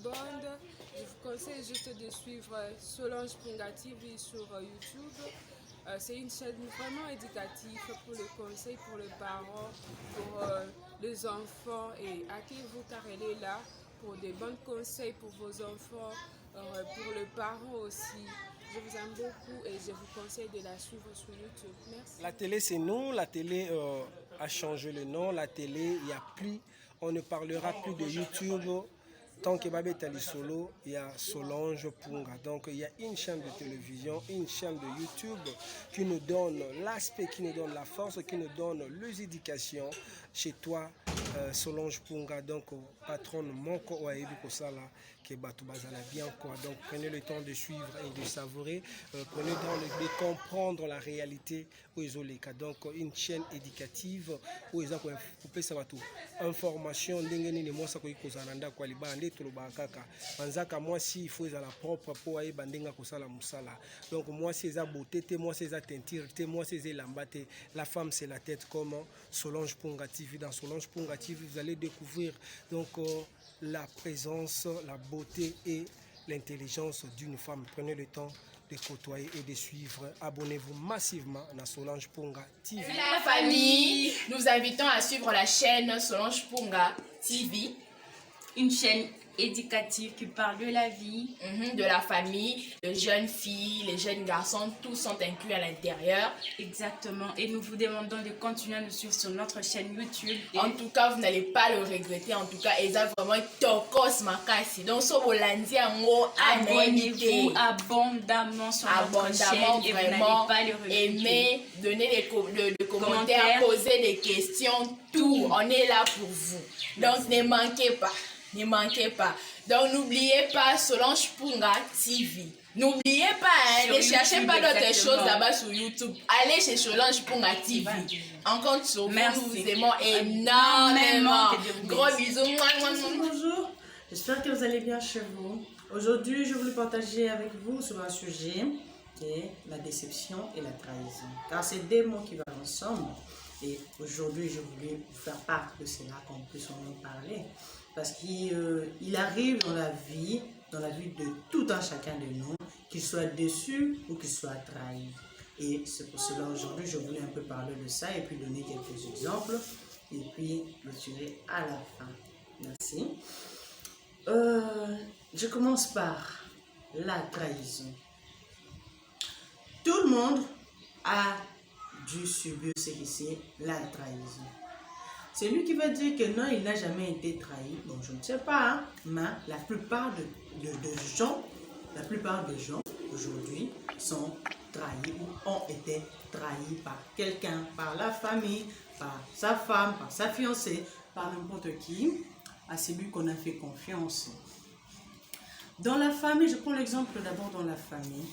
Bond. Je vous conseille juste de suivre Solange Punga TV sur YouTube. C'est une chaîne vraiment éducative pour le conseil, pour les parents, pour les enfants. Et acquez-vous car elle est là pour des bons conseils pour vos enfants, pour les parents aussi. Je vous aime beaucoup et je vous conseille de la suivre sur YouTube. Merci. La télé, c'est nous. La télé a changé le nom. La télé, il n'y a plus. On ne parlera plus de YouTube. Tant que Babé Tali Solo, il y a Solange Punga. Donc, il y a une chaîne de télévision, une chaîne de YouTube qui nous donne l'aspect, qui nous donne la force, qui nous donne les éducations. Chez toi, Solange Punga, donc patronne Moko Oaebi Kosala, qui est Batou Bazala bien quoi. Donc prenez le temps de suivre et de savourer, prenez le temps de comprendre la réalité où ils ont les cas. Donc une chaîne éducative où ils ont coupé ça tout. Information, d'engagner les mots ça qu'on kozananda quoi les bandés tout le bakaka. Anzaka moi si il faut la propre pour aller bandenga kosala musala. Donc moi c'est za beauté, moi c'est za teinture, moi c'est lambate. La femme c'est la tête comme Solange Punga TV. Dans Solange Punga TV, vous allez découvrir donc la présence, la beauté et l'intelligence d'une femme. Prenez le temps de côtoyer et de suivre. Abonnez-vous massivement à Solange Punga TV. La famille, nous invitons à suivre la chaîne Solange Punga TV. Une chaîne éducative qui parle de la vie, de la famille, les jeunes filles, les jeunes garçons, tous sont inclus à l'intérieur. Exactement. Et nous vous demandons de continuer à nous suivre sur notre chaîne YouTube. En tout cas, vous n'allez pas le regretter. En tout cas, ils ont vraiment tokos makasi. Donc, so volandi ango, abonnez-vous abondamment sur notre chaîne et vraiment, vous n'allez pas le regretter. Aimez, donnez des commentaires, posez des questions, tout. On est là pour vous. Donc, ne manquez pas. Ne manquez pas. Donc, n'oubliez pas Solange Punga TV. N'oubliez pas, ne cherchez pas d'autres choses là-bas sur YouTube. Allez chez Solange Punga TV. On compte sur vous. Nous vous aimons énormément. Gros bisous. Bonjour. J'espère que vous allez bien chez vous. Aujourd'hui, je voulais partager avec vous sur un sujet qui est la déception et la trahison. Car c'est des mots qui vont ensemble. Et aujourd'hui, je voulais vous faire part de cela, qu'on puisse en parler. Parce qu'il arrive dans la vie de tout un chacun de nous, qu'il soit déçu ou qu'il soit trahi. Et c'est pour cela aujourd'hui, je voulais un peu parler de ça et puis donner quelques exemples. Et puis le tirer à la fin. Merci. Je commence par la trahison. Tout le monde a dû subir ce qui c'est la trahison. C'est lui qui va dire que non, il n'a jamais été trahi. Bon, je ne sais pas, hein, mais la plupart des gens aujourd'hui sont trahis ou ont été trahis par quelqu'un, par la famille, par sa femme, par sa fiancée, par n'importe qui, à celui qu'on a fait confiance. Dans la famille, je prends l'exemple d'abord dans la famille.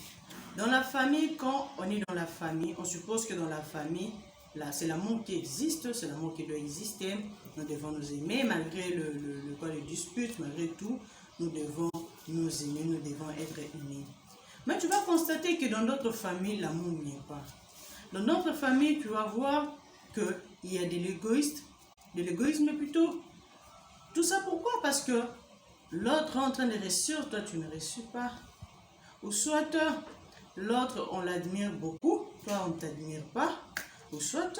Dans la famille, quand on est dans la famille, on suppose que dans la famille, là, c'est l'amour qui existe, c'est l'amour qui doit exister. Nous devons nous aimer malgré les disputes, malgré tout. Nous devons nous aimer, nous devons être unis. Mais tu vas constater que dans d'autres familles, l'amour n'y est pas. Dans d'autres familles, tu vas voir qu'il y a de l'égoïsme plutôt. Tout ça pourquoi? Parce que l'autre est en train de réussir, toi tu ne réussis pas. Ou soit l'autre on l'admire beaucoup, toi on ne t'admire pas. Ou soit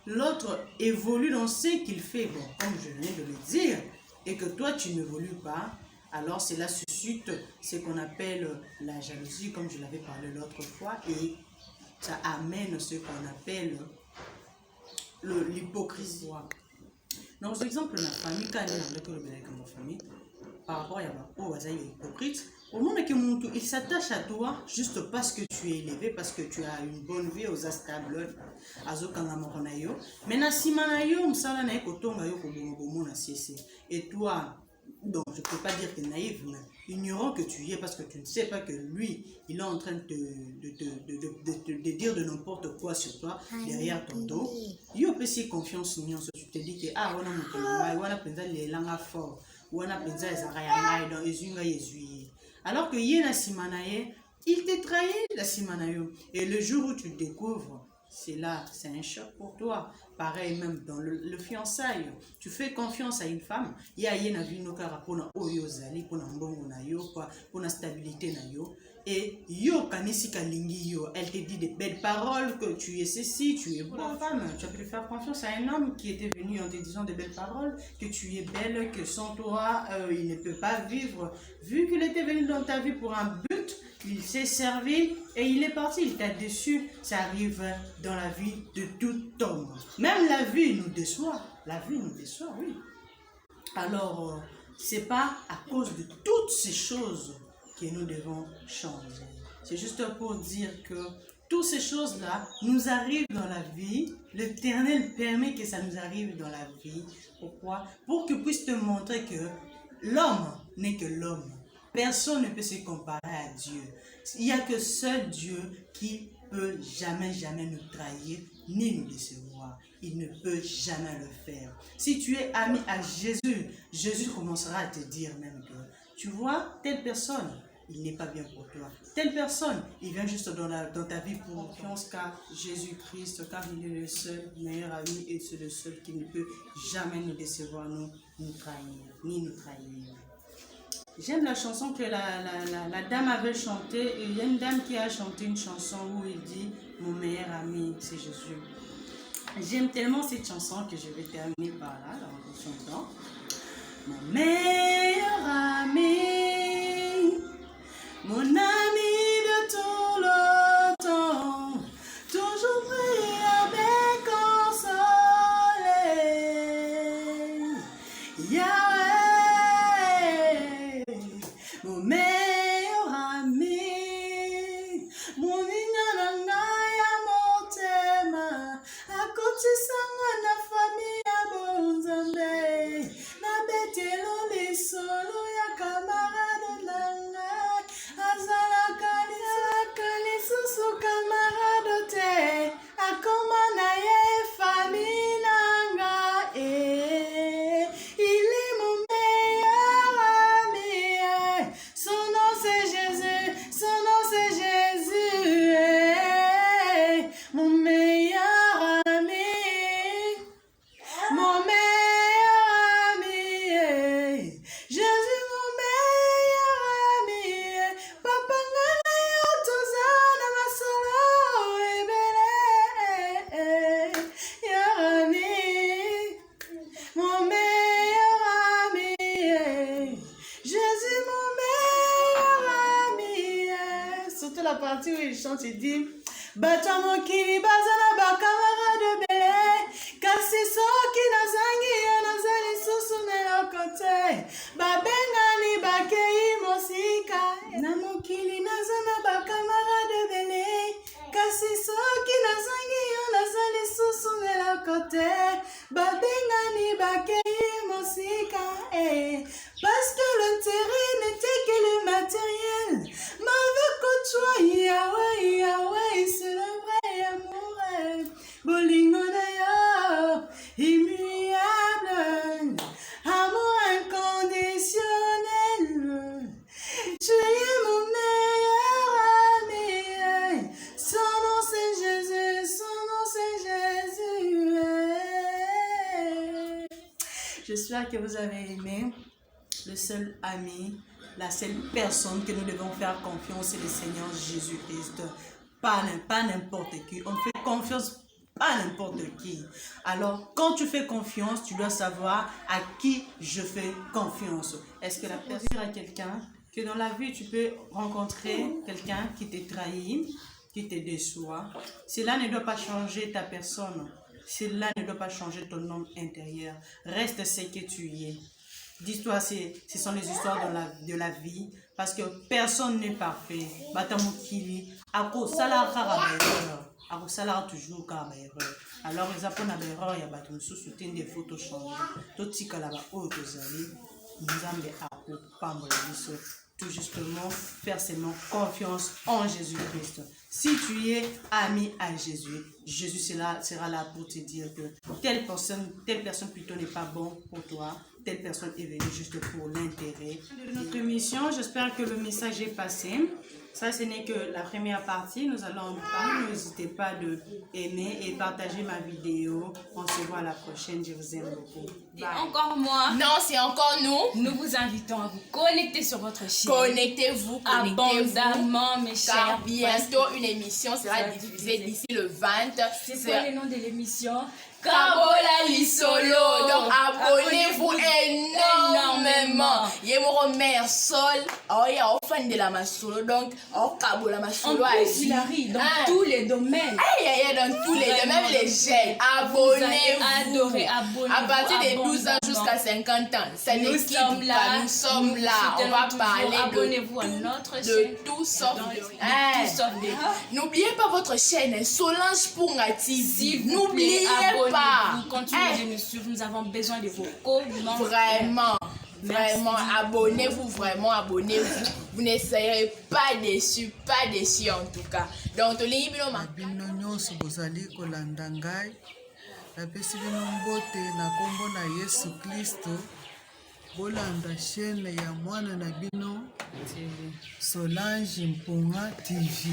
l'autre évolue dans ce qu'il fait, bon, comme je viens de le dire, et que toi tu n'évolues pas, alors cela suscite ce qu'on appelle la jalousie, comme je l'avais parlé l'autre fois, et ça amène ce qu'on appelle l'hypocrisie. Donc, par exemple, la famille, quand la famille, par rapport à la hypocrite, au moment que il s'attache à toi juste parce que tu es élevé, parce que tu as une bonne vie aux stable, et toi, donc je ne peux pas dire que tu es naïf, mais ignorant que tu y es parce que tu ne sais pas que lui, il est en train de dire de n'importe quoi sur toi derrière ton dos. Il peut aussi confiance en toi. Tu te dis que ah, on a pensé les langues fortes, on a pensé les alors que Yéna Simanaye, il te trahit la Simanayo. Et le jour où tu découvres, c'est là, c'est un choc pour toi. Pareil même dans le fiançailles. Tu fais confiance à une femme. Il y a une vie pour la stabilité. Et elle te dit des belles paroles, que tu es ceci, tu es bonne femme. Tu as pu faire confiance à un homme qui était venu en te disant de belles paroles, que tu es belle, que sans toi, il ne peut pas vivre. Vu qu'il était venu dans ta vie pour un but, il s'est servi et il est parti, il t'a déçu. Ça arrive dans la vie de tout homme. Même la vie nous déçoit. La vie nous déçoit, oui. Alors, c'est pas à cause de toutes ces choses que nous devons changer. C'est juste pour dire que toutes ces choses-là nous arrivent dans la vie. L'Éternel permet que ça nous arrive dans la vie. Pourquoi? Pour qu'il puisse te montrer que l'homme n'est que l'homme. Personne ne peut se comparer à Dieu. Il n'y a que seul Dieu qui peut jamais nous trahir ni nous décevoir. Il ne peut jamais le faire. Si tu es ami à Jésus, Jésus commencera à te dire même que tu vois, telle personne, il n'est pas bien pour toi. Telle personne, il vient juste dans ta vie pour confiance car Jésus-Christ, car il est le seul meilleur ami et c'est le seul qui ne peut jamais nous décevoir, nous trahir, ni nous trahir. J'aime la chanson que la dame avait chantée. Et il y a une dame qui a chanté une chanson où il dit « Mon meilleur ami, c'est Jésus ». J'aime tellement cette chanson que je vais terminer par là, en chantant. Mon meilleur ami, mon ami de tout le temps, toujours prêt à me consoler. Yahweh, mon meilleur ami, mon inanangaya motema, à côté sanga na famille à Bonzambe, na betelo les solo ya camarade nanga, azalaka les susu camarade te, akoma na ye famille nanga, il est mon meilleur ami, son nom c'est Jésus, son nom c'est Jésus, mon meilleur ami, mon meilleur ami, Jésus mon meilleur ami, papa ngana yo tozana masolo ebele, ya ami, mon meilleur ami, Jésus mon meilleur ami. Surtout la partie où il chante, il dit Bata mokili bazala bakamarade bele, kasi soki nazangi yo nazali susu na yokote, babengani bakei mosika. Na mokili nazana bakamarade bele, kasi soki nazangi yo nazali susu na yokote, babengani bakei mosika. Parce que l'intérêt n'était que le matériel, m'avait côtoyé, Yahweh, Yahweh, c'est le vrai amour. Bolingo na yo, immuable, amour inconditionnel. Tu es mon meilleur ami, son nom c'est Jésus, son nom c'est Jésus. J'espère que vous avez aimé. Le seul ami, la seule personne que nous devons faire confiance, c'est le Seigneur Jésus-Christ. Pas n'importe qui. On fait confiance pas n'importe qui. Alors, quand tu fais confiance, tu dois savoir à qui je fais confiance. Est-ce que la personne à quelqu'un que dans la vie, tu peux rencontrer quelqu'un qui te trahit, qui te déçoit. Cela ne doit pas changer ta personne. Cela ne doit pas changer ton homme intérieur. Reste ce que tu es. Dis-toi, ce sont les histoires de la vie, parce que personne n'est parfait. Batamukili, ako sala erreur, ako sala toujours erreur. Alors les appels à l'erreur, il y a batum soutien des photos changées. Tout ce que là-bas, oh Rosalie, nous avons ako pambo tout justement faire seulement confiance en Jésus-Christ. Si tu es ami à Jésus, Jésus sera là pour te dire que telle personne plutôt n'est pas bon pour toi. telle personne est venue juste pour l'intérêt de notre émission. J'espère que le message est passé. Ça, ce n'est que la première partie. Nous allons en parler. N'hésitez pas de aimer et partager ma vidéo. On se voit à la prochaine. Je vous aime beaucoup. Et encore moi. Non, c'est encore nous. Nous vous invitons à vous connecter sur votre chaîne. Connectez-vous, Abondamment, mes chers. car bientôt une émission sera diffusée d'ici le 20. C'est quoi le nom de l'émission? Kabola Lisolo. Donc abonnez-vous énormément. Yemoro mère sol. Oh ya fan de la masolo. Donc Kabola masolo. En plus, il arrive dans tous les domaines. Dans tous les domaines, même les jeunes. Abonnez-vous. Adorez, abonnez-vous. À partir de 12 ans jusqu'à 50 ans. Ça Nous n'équipe sommes pas. là. Nous sommes là. On va parler Abonnez-vous à notre de chaîne. tout sauf de N'oubliez pas votre chaîne Solange Punga TV. N'oubliez pas. Continuez de nous suivre. Nous avons besoin de vos commentaires. Vraiment, abonnez-vous, vraiment abonnez-vous. Vous ne serez pas déçus en tout cas. Donc, bino nyonso bozali kolanda ngai napesi bino mbote na kombo na Yesu Kristo. Bolanda chaîne ya mwana na bino Solange Mpunga TV.